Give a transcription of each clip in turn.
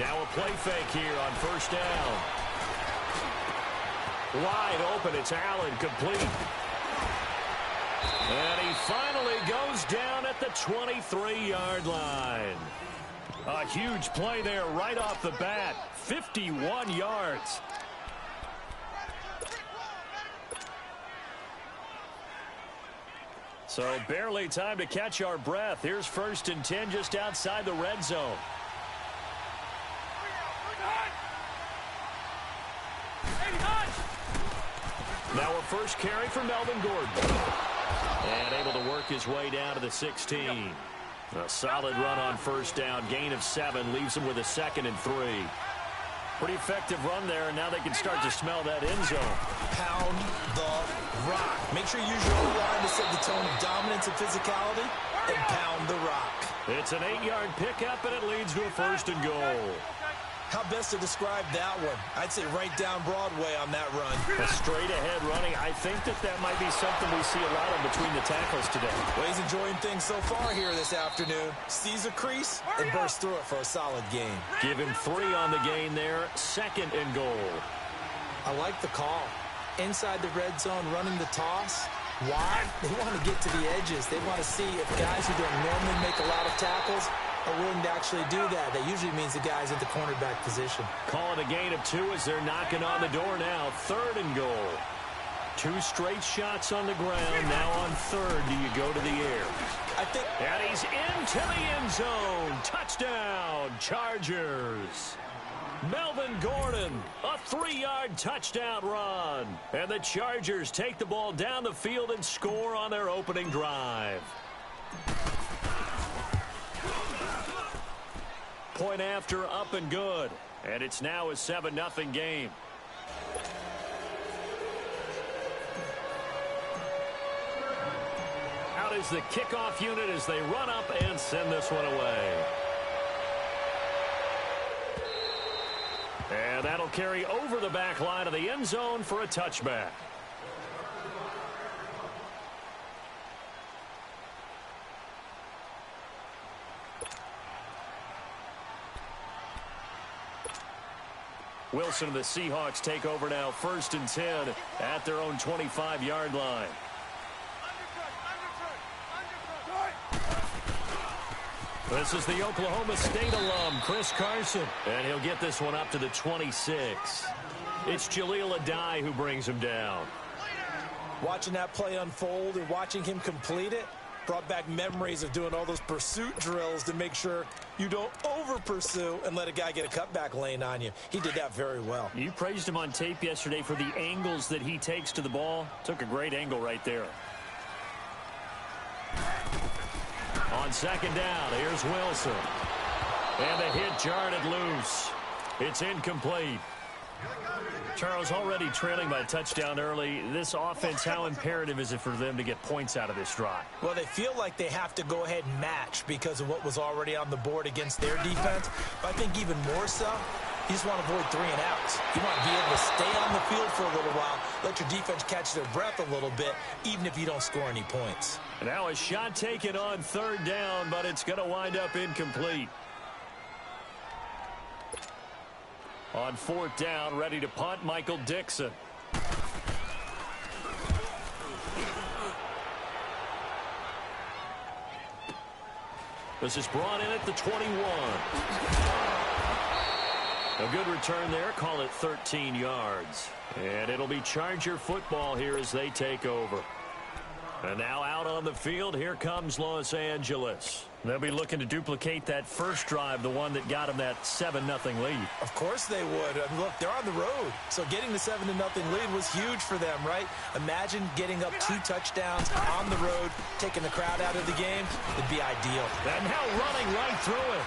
Now a play fake here on first down. Wide open. It's Allen, complete. And he finally goes down at the 23-yard line. A huge play there right off the bat. 51 yards. So barely time to catch our breath. Here's 1st and 10 just outside the red zone. Now a first carry for Melvin Gordon. And able to work his way down to the 16. A solid run on first down. Gain of 7 leaves him with a 2nd and 3. Pretty effective run there, and now they can start to smell that end zone. Pound the rock. Make sure you use your O-line to set the tone of dominance and physicality, and pound the rock. It's an 8-yard pickup, and it leads to a 1st and goal. How best to describe that one? I'd say right down Broadway on that run. A straight-ahead running. I think that might be something we see a lot of between the tackles today. Well, he's enjoying things so far here this afternoon. Sees a crease and bursts through it for a solid gain. Give him 3 on the gain there. 2nd and goal. I like the call. Inside the red zone, running the toss. Why? They want to get to the edges. They want to see if guys who don't normally make a lot of tackles are willing to actually do that. That usually means the guys at the cornerback position. Calling a gain of 2 as they're knocking on the door now. 3rd and goal. 2 straight shots on the ground. Now on 3rd, do you go to the air? And he's into the end zone. Touchdown, Chargers. Melvin Gordon, a 3-yard touchdown run. And the Chargers take the ball down the field and score on their opening drive. Point after, up and good. And it's now a 7-0 game. Out is the kickoff unit as they run up and send this one away. And that'll carry over the back line of the end zone for a touchback. Wilson and the Seahawks take over now. 1st and 10 at their own 25-yard line. This is the Oklahoma State alum, Chris Carson. And he'll get this one up to the 26. It's Jaleel Adai who brings him down. Watching that play unfold and watching him complete it brought back memories of doing all those pursuit drills to make sure you don't over-pursue and let a guy get a cutback lane on you. He did that very well. You praised him on tape yesterday for the angles that he takes to the ball. Took a great angle right there. On 2nd down, here's Wilson. And the hit jarred it loose. It's incomplete. Charles, already trailing by a touchdown early. This offense, how imperative is it for them to get points out of this drive? Well, they feel like they have to go ahead and match because of what was already on the board against their defense. But I think even more so, you just want to avoid 3 and outs. You want to be able to stay on the field for a little while, let your defense catch their breath a little bit, even if you don't score any points. Now a shot taken on 3rd down, but it's going to wind up incomplete. On 4th down, ready to punt, Michael Dixon. This is brought in at the 21. A good return there. Call it 13 yards. And it'll be Charger football here as they take over. And now out on the field, here comes Los Angeles. They'll be looking to duplicate that first drive, the one that got them that 7-0 lead. Of course they would. I mean, look, they're on the road. So getting the 7-0 lead was huge for them, right? Imagine getting up 2 touchdowns on the road, taking the crowd out of the game. It'd be ideal. And now running right through it.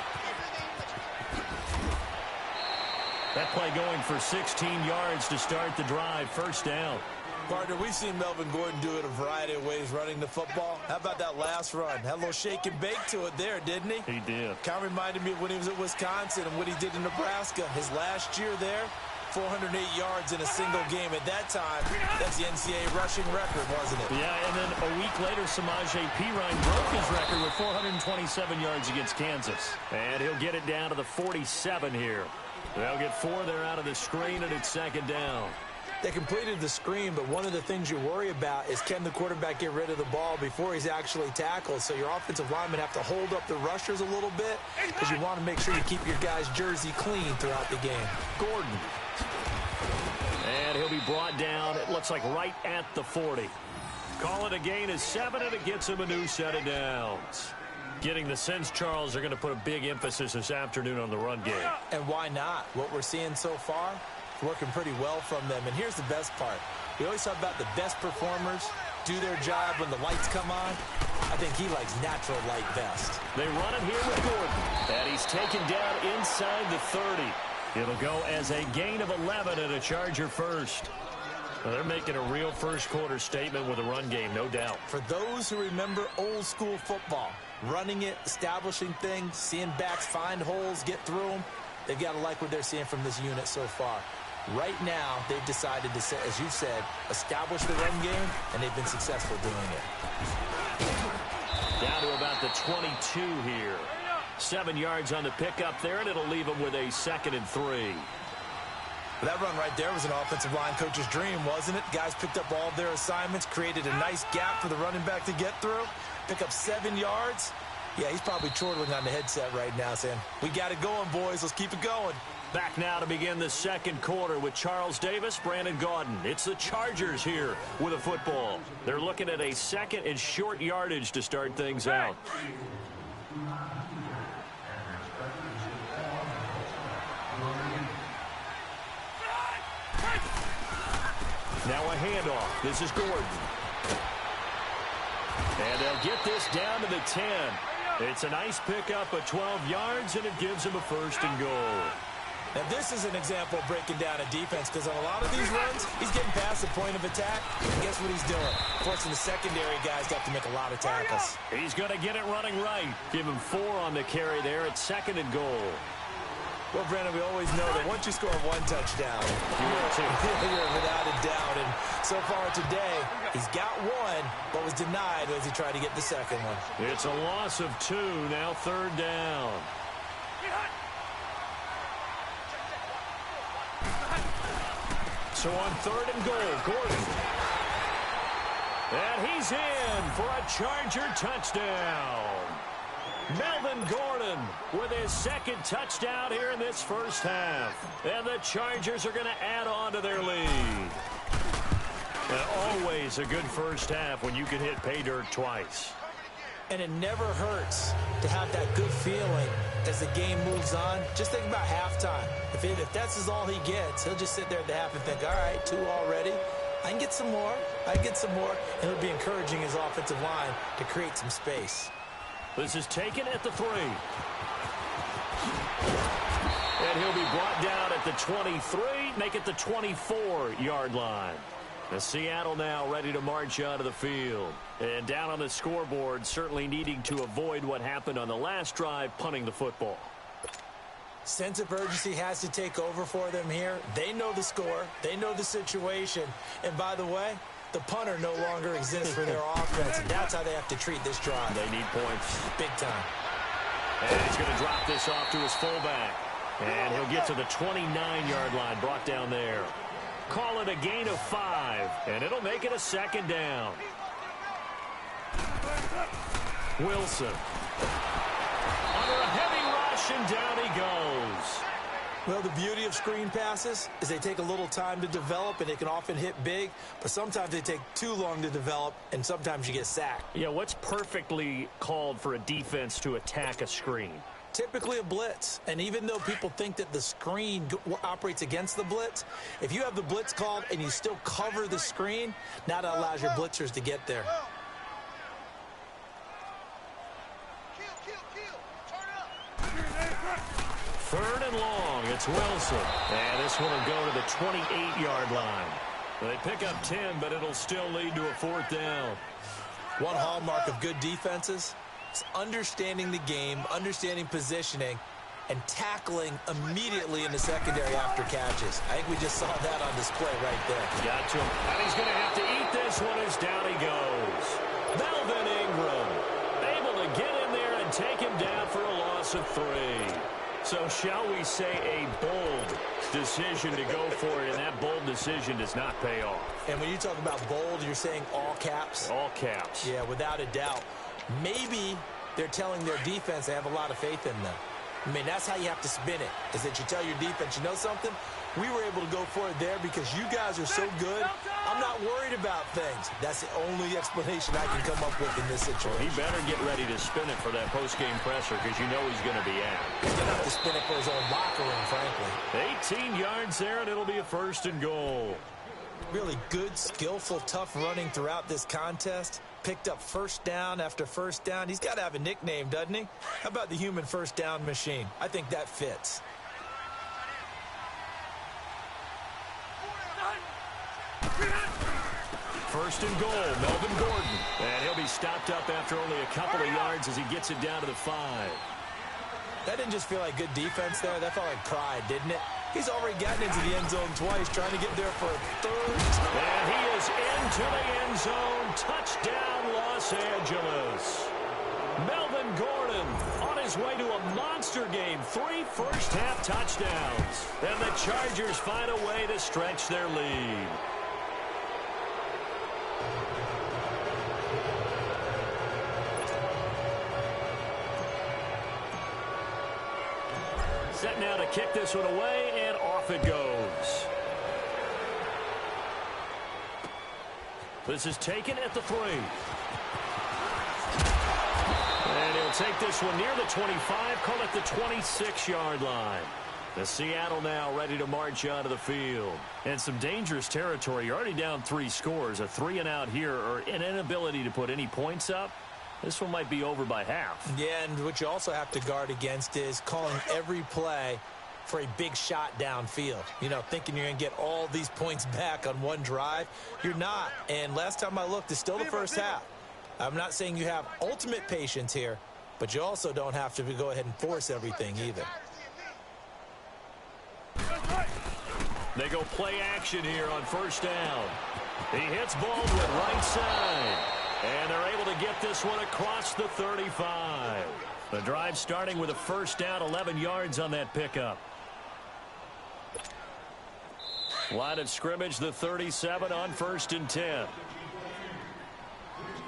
That play going for 16 yards to start the drive. 1st down. Partner, we've seen Melvin Gordon do it a variety of ways running the football. How about that last run? Had a little shake and bake to it there, didn't he? He did. Kind of reminded me of when he was at Wisconsin and what he did in Nebraska. His last year there, 408 yards in a single game. At that time, that's the NCAA rushing record, wasn't it? Yeah, and then a week later, Samaje Perine broke his record with 427 yards against Kansas. And he'll get it down to the 47 here. They'll get 4 there out of the screen, and it's second down. They completed the screen, but one of the things you worry about is can the quarterback get rid of the ball before he's actually tackled. So your offensive linemen have to hold up the rushers a little bit because you want to make sure you keep your guys' jersey clean throughout the game. Gordon. And he'll be brought down, it looks like right at the 40. Call it a gain of 7, and it gets him a new set of downs. Getting the sense, Charles, are going to put a big emphasis this afternoon on the run game. And why not? What we're seeing so far, working pretty well from them. And here's the best part. We always talk about the best performers do their job when the lights come on. I think he likes natural light best. They run it here with Gordon. And he's taken down inside the 30. It'll go as a gain of 11 and a Charger first. Well, they're making a real first-quarter statement with a run game, no doubt. For those who remember old-school football, running it, establishing things, seeing backs find holes, get through them, they've got to like what they're seeing from this unit so far. Right now, they've decided to, as you said, establish the run game, and they've been successful doing it. Down to about the 22 here. 7 yards on the pickup there, and it'll leave them with a 2nd and 3. That run right there was an offensive line coach's dream, wasn't it? Guys picked up all of their assignments, created a nice gap for the running back to get through, pick up 7 yards. Yeah, he's probably chortling on the headset right now saying, we got it going, boys. Let's keep it going. Back now to begin the second quarter with Charles Davis, Brandon Gaudin. It's the Chargers here with a football. They're looking at a 2nd and short yardage to start things out. Now a handoff. This is Gordon. And they'll get this down to the 10. It's a nice pickup of 12 yards, and it gives them a 1st and goal. Now, this is an example of breaking down a defense because on a lot of these runs, he's getting past the point of attack. And guess what he's doing? Forcing the secondary guys to have to make a lot of tackles. He's going to get it running right. Give him 4 on the carry there. It's 2nd and goal. Well, Brandon, we always know that once you score 1 touchdown, you're without a doubt. And so far today, he's got 1, but was denied as he tried to get the 2nd one. It's a loss of 2, now 3rd down. So on 3rd and goal, Gordon. And he's in for a Charger touchdown. Melvin Gordon with his 2nd touchdown here in this first half. And the Chargers are going to add on to their lead. And always a good first half when you can hit pay dirt twice. And it never hurts to have that good feeling as the game moves on. Just think about halftime. If that's all he gets, he'll just sit there at the half and think, all right, 2 already. I can get some more. I can get some more. And he'll be encouraging his offensive line to create some space. This is taken at the 3. And he'll be brought down at the 23, make it the 24-yard line. The Seattle now ready to march out of the field. And down on the scoreboard, certainly needing to avoid what happened on the last drive, punting the football. Sense of urgency has to take over for them here. They know the score. They know the situation. And by the way, the punter no longer exists for their offense. And that's how they have to treat this drive. They need points. Big time. And he's going to drop this off to his fullback. And he'll get to the 29-yard line, brought down there. Call it a gain of 5, and it'll make it a 2nd down. Wilson. Under a heavy rush, and down he goes. Well, the beauty of screen passes is they take a little time to develop, and they can often hit big, but sometimes they take too long to develop, and sometimes you get sacked. Yeah, what's perfectly called for a defense to attack a screen? Typically a blitz, and even though people think that the screen operates against the blitz, if you have the blitz called and you still cover the screen, now that allows your blitzers to get there. Third and long, it's Wilson. And this one will go to the 28-yard line. They pick up 10, but it'll still lead to a 4th down. One hallmark of good defenses is understanding the game, understanding positioning, and tackling immediately in the secondary after catches. I think we just saw that on display right there. Got to him. And he's going to have to eat this one as down he goes. Melvin Ingram able to get in there and take him down for a loss of 3. So shall we say a bold decision to go for it, and that bold decision does not pay off. And when you talk about bold, you're saying all caps? All caps. Yeah, without a doubt. Maybe they're telling their defense they have a lot of faith in them. I mean, that's how you have to spin it, is that you tell your defense, you know something? We were able to go for it there because you guys are so good. I'm not worried about things. That's the only explanation I can come up with in this situation. Well, he better get ready to spin it for that post-game presser because you know he's going to be out. He's going to have to spin it for his own locker room, frankly. 18 yards there, and it'll be a 1st and goal. Really good, skillful, tough running throughout this contest. Picked up first down after first down. He's got to have a nickname, doesn't he? How about the human first down machine? I think that fits. First and goal, Melvin Gordon. And he'll be stopped up after only a couple of yards as he gets it down to the 5. That didn't just feel like good defense there. That felt like pride, didn't it? He's already gotten into the end zone twice, trying to get there for a 3rd time. And he is into the end zone. Touchdown, Los Angeles. Melvin Gordon on his way to a monster game. 3 first-half touchdowns. And the Chargers find a way to stretch their lead. Set now to kick this one away, and off it goes. This is taken at the 3. And he'll take this one near the 25, call it the 26-yard line. The Seattle now ready to march onto the field. And some dangerous territory. You're already down 3 scores. A 3-and-out here, or an inability to put any points up. This one might be over by half. Yeah, and what you also have to guard against is calling every play for a big shot downfield. You know, thinking you're going to get all these points back on one drive. You're not. And last time I looked, it's still the first half. I'm not saying you have ultimate patience here, but you also don't have to go ahead and force everything either. They go play action here on first down. He hits Baldwin right side. And they're able to get this one across the 35. The drive starting with a first down, 11 yards on that pickup. Line of scrimmage, the 37 on 1st and 10.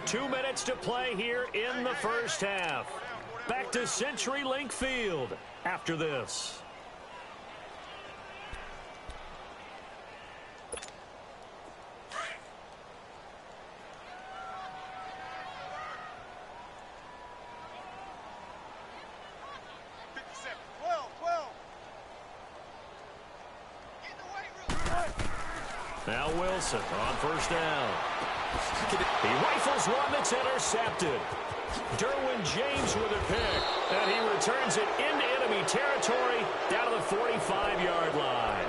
2 minutes to play here in the first half. Back to CenturyLink Field after this. Now Wilson on first down. He rifles one that's intercepted. Derwin James with a pick. And he returns it into enemy territory down to the 45-yard line.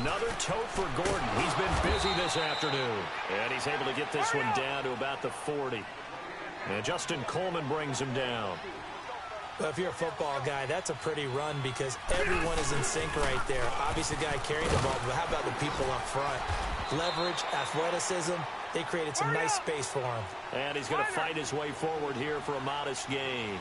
Another tote for Gordon. He's been busy this afternoon. And he's able to get this one down to about the 40. And Justin Coleman brings him down. Well, if you're a football guy, that's a pretty run because everyone is in sync right there. Obviously, the guy carrying the ball, but how about the people up front? Leverage, athleticism, they created some nice space for him. And he's going to fight his way forward here for a modest gain.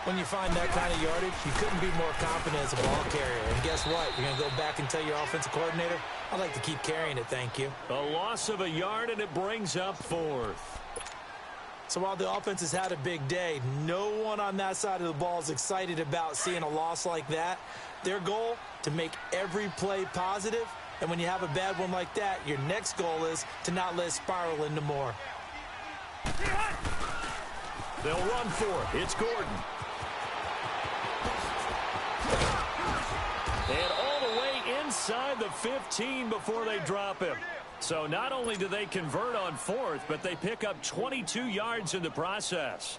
When you find that kind of yardage, you couldn't be more confident as a ball carrier. And guess what? You're going to go back and tell your offensive coordinator, I'd like to keep carrying it, thank you. A loss of a yard, and it brings up 4th. So while the offense has had a big day, no one on that side of the ball is excited about seeing a loss like that. Their goal, to make every play positive. And when you have a bad one like that, your next goal is to not let it spiral into more. They'll run for it. It's Gordon. And all the way inside the 15 before they drop him. So not only do they convert on 4th, but they pick up 22 yards in the process.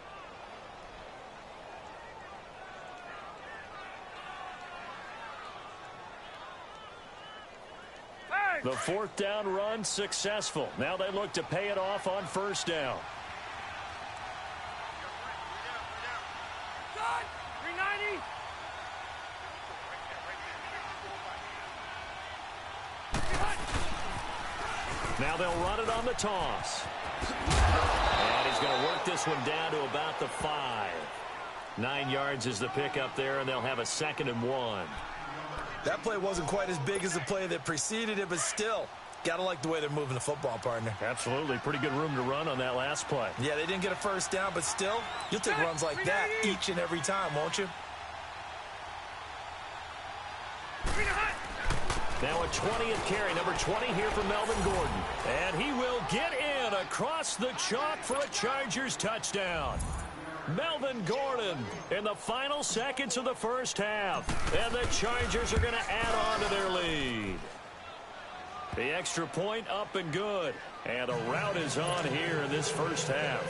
The fourth down run successful. Now they look to pay it off on first down. Now they'll run it on the toss. And he's going to work this one down to about the 5. 9 yards is the pickup there, and they'll have a 2nd and 1. That play wasn't quite as big as the play that preceded it, but still, got to like the way they're moving the football, partner. Absolutely. Pretty good room to run on that last play. Yeah, they didn't get a first down, but still, you'll take runs like that each and every time, won't you? Now a 20th carry, number 20 here for Melvin Gordon. And he will get in across the chalk for a Chargers touchdown. Melvin Gordon in the final seconds of the first half. And the Chargers are going to add on to their lead. The extra point up and good. And a rout is on here in this first half.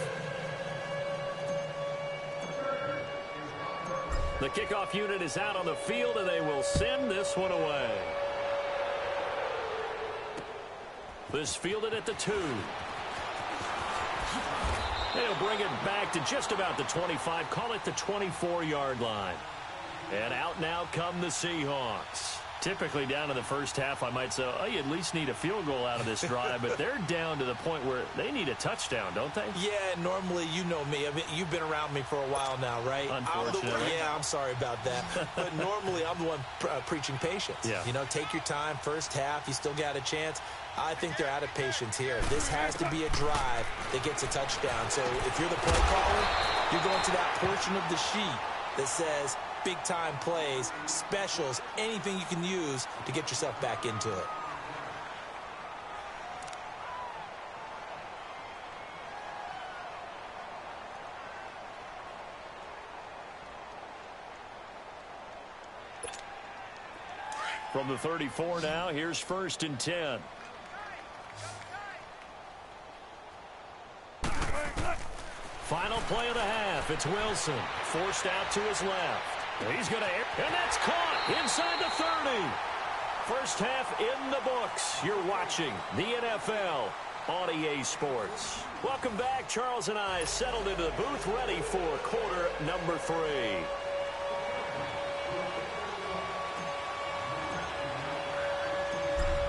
The kickoff unit is out on the field, and they will send this one away. This fielded at the 2. They'll bring it back to just about the 25. Call it the 24-yard line. And out now come the Seahawks. Typically down in the first half, I might say, oh, you at least need a field goal out of this drive. But they're down to the point where they need a touchdown, don't they? Yeah, normally, you know me. I mean, you've been around me for a while now, right? Unfortunately. I'm sorry about that. But normally, I'm the one preaching patience. Yeah. You know, take your time. First half, you still got a chance. I think they're out of patience here. This has to be a drive that gets a touchdown. So if you're the play caller, you're going to that portion of the sheet that says big-time plays, specials, anything you can use to get yourself back into it. From the 34 now, here's 1st and 10. Final play of the half. It's Wilson. Forced out to his left. He's going to air, and that's caught inside the 30. First half in the books. You're watching the NFL on EA Sports. Welcome back. Charles and I settled into the booth, ready for quarter number 3.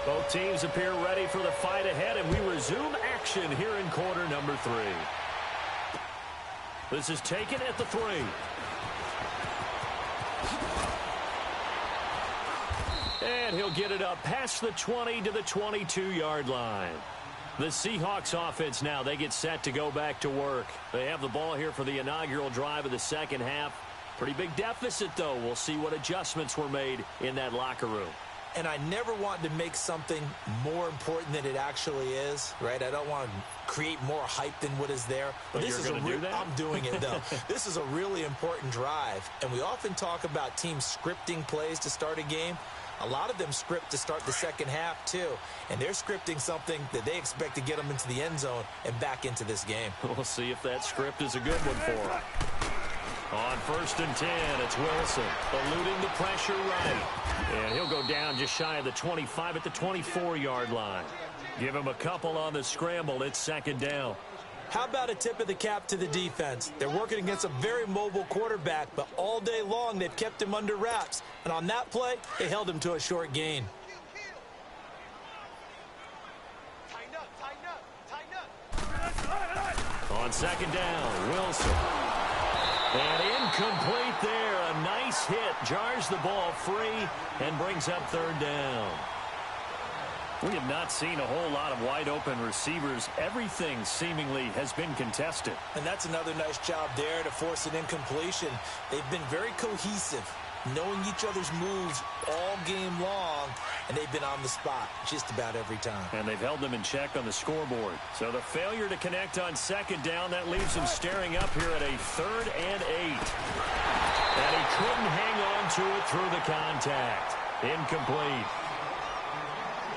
Both teams appear ready for the fight ahead, and we resume action here in quarter number 3. This is taken at the 3. And he'll get it up past the 20 to the 22-yard line. The Seahawks offense now, they get set to go back to work. They have the ball here for the inaugural drive of the second half. Pretty big deficit, though. We'll see what adjustments were made in that locker room. And I never want to make something more important than it actually is, right? I don't want to create more hype than what is there. But this is do that? I'm doing it, though. This is a really important drive. And we often talk about teams scripting plays to start a game. A lot of them script to start the second half, too. And they're scripting something that they expect to get them into the end zone and back into this game. We'll see if that script is a good one for them. On 1st and 10, it's Wilson eluding the pressure right. And he'll go down just shy of the 25 at the 24-yard line. Give him a couple on the scramble. It's 2nd down. How about a tip of the cap to the defense? They're working against a very mobile quarterback, but all day long they've kept him under wraps. And on that play, they held him to a short gain. On 2nd down, Wilson. And incomplete there. A nice hit. Jars the ball free and brings up 3rd down. We have not seen a whole lot of wide-open receivers. Everything seemingly has been contested. And that's another nice job there to force an incompletion. They've been very cohesive, knowing each other's moves all game long, and they've been on the spot just about every time. And they've held them in check on the scoreboard. So the failure to connect on 2nd down, that leaves them staring up here at a 3rd and 8. And he couldn't hang on to it through the contact. Incomplete.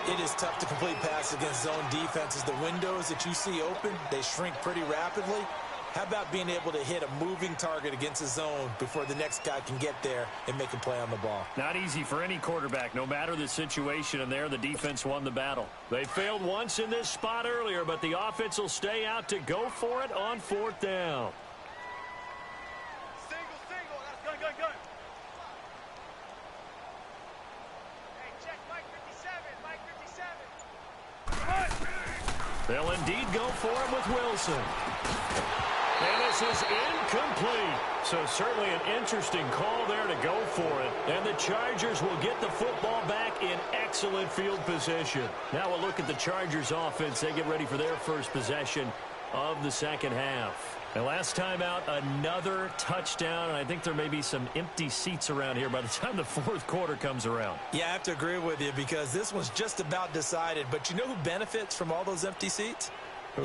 It is tough to complete passes against zone defenses. The windows that you see open, they shrink pretty rapidly. How about being able to hit a moving target against his zone before the next guy can get there and make a play on the ball? Not easy for any quarterback, no matter the situation, and there the defense won the battle. They failed once in this spot earlier, but the offense will stay out to go for it on 4th down. Single, that's good. Hey, check Mike 57. They'll indeed go for it with Wilson. And this is incomplete. So certainly an interesting call there to go for it. And the Chargers will get the football back in excellent field position. Now we'll look at the Chargers offense. They get ready for their first possession of the second half. And last time out, another touchdown. And I think there may be some empty seats around here by the time the 4th quarter comes around. Yeah, I have to agree with you because this one's just about decided. But you know who benefits from all those empty seats?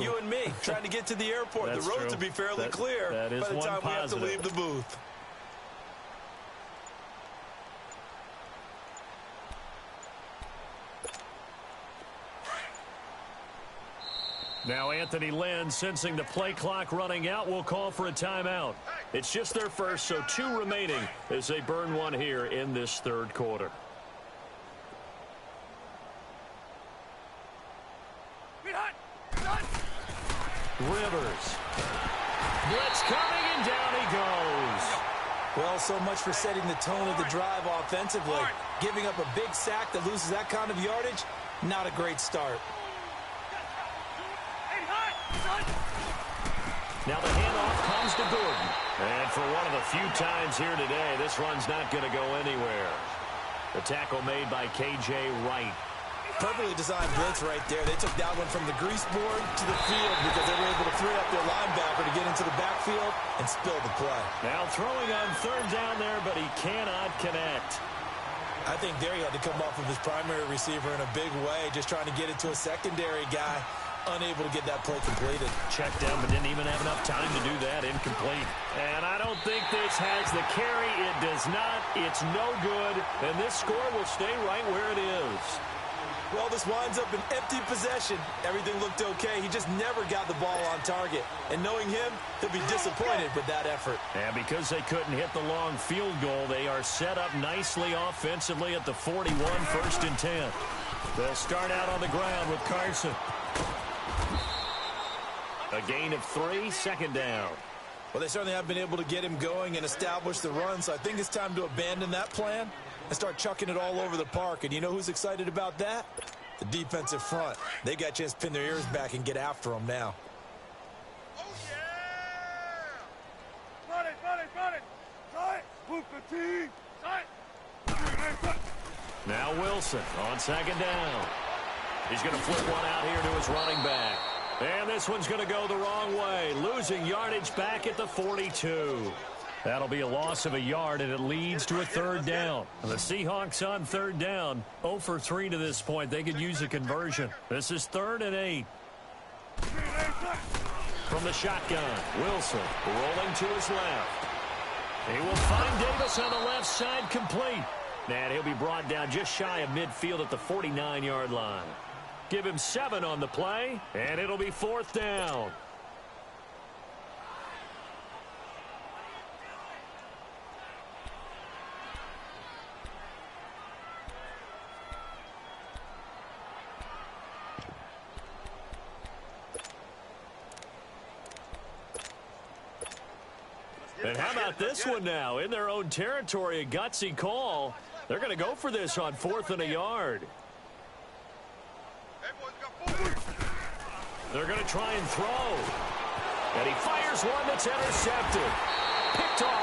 You and me, trying to get to the airport. The road to be fairly clear by the time we have to leave the booth. Now Anthony Lynn, sensing the play clock running out, will call for a timeout. It's just their first, so 2 remaining as they burn one here in this 3rd quarter. Rivers. Blitz coming, and down he goes. Well, so much for setting the tone of the drive offensively. Giving up a big sack that loses that kind of yardage, not a great start. Now the handoff comes to Gordon. And for one of the few times here today, this run's not going to go anywhere. The tackle made by K.J. Wright. Perfectly designed blitz right there. They took that one from the grease board to the field because they were able to free up their linebacker to get into the backfield and spill the play. Now throwing on 3rd down there, but he cannot connect. I think there he had to come off of his primary receiver in a big way, just trying to get it to a secondary guy. Unable to get that play completed. Checked down, but didn't even have enough time to do that. Incomplete. And I don't think this has the carry. It does not. It's no good. And this score will stay right where it is. Well, this winds up an empty possession. Everything looked okay. He just never got the ball on target. And knowing him, he'll be disappointed with that effort. And because they couldn't hit the long field goal, they are set up nicely offensively at the 41, 1st and 10. They'll start out on the ground with Carson. A gain of 3, 2nd down. Well, they certainly have been able to get him going and establish the run, so I think it's time to abandon that plan and start chucking it all over the park. And you know who's excited about that? The defensive front. They got a chance to pin their ears back and get after them now. Oh, yeah! Run it! Move the team! Now Wilson on 2nd down. He's going to flip one out here to his running back. And this one's going to go the wrong way, losing yardage back at the 42. That'll be a loss of a yard, and it leads to a 3rd down. The Seahawks on 3rd down, 0 for 3 to this point. They could use a conversion. This is 3rd and 8. From the shotgun, Wilson rolling to his left. He will find Davis on the left side, complete. And he'll be brought down just shy of midfield at the 49-yard line. Give him 7 on the play, and it'll be 4th down. And how about this one now? In their own territory, a gutsy call. They're going to go for this on 4th and a yard. They're going to try and throw. And he fires one that's intercepted. Picked off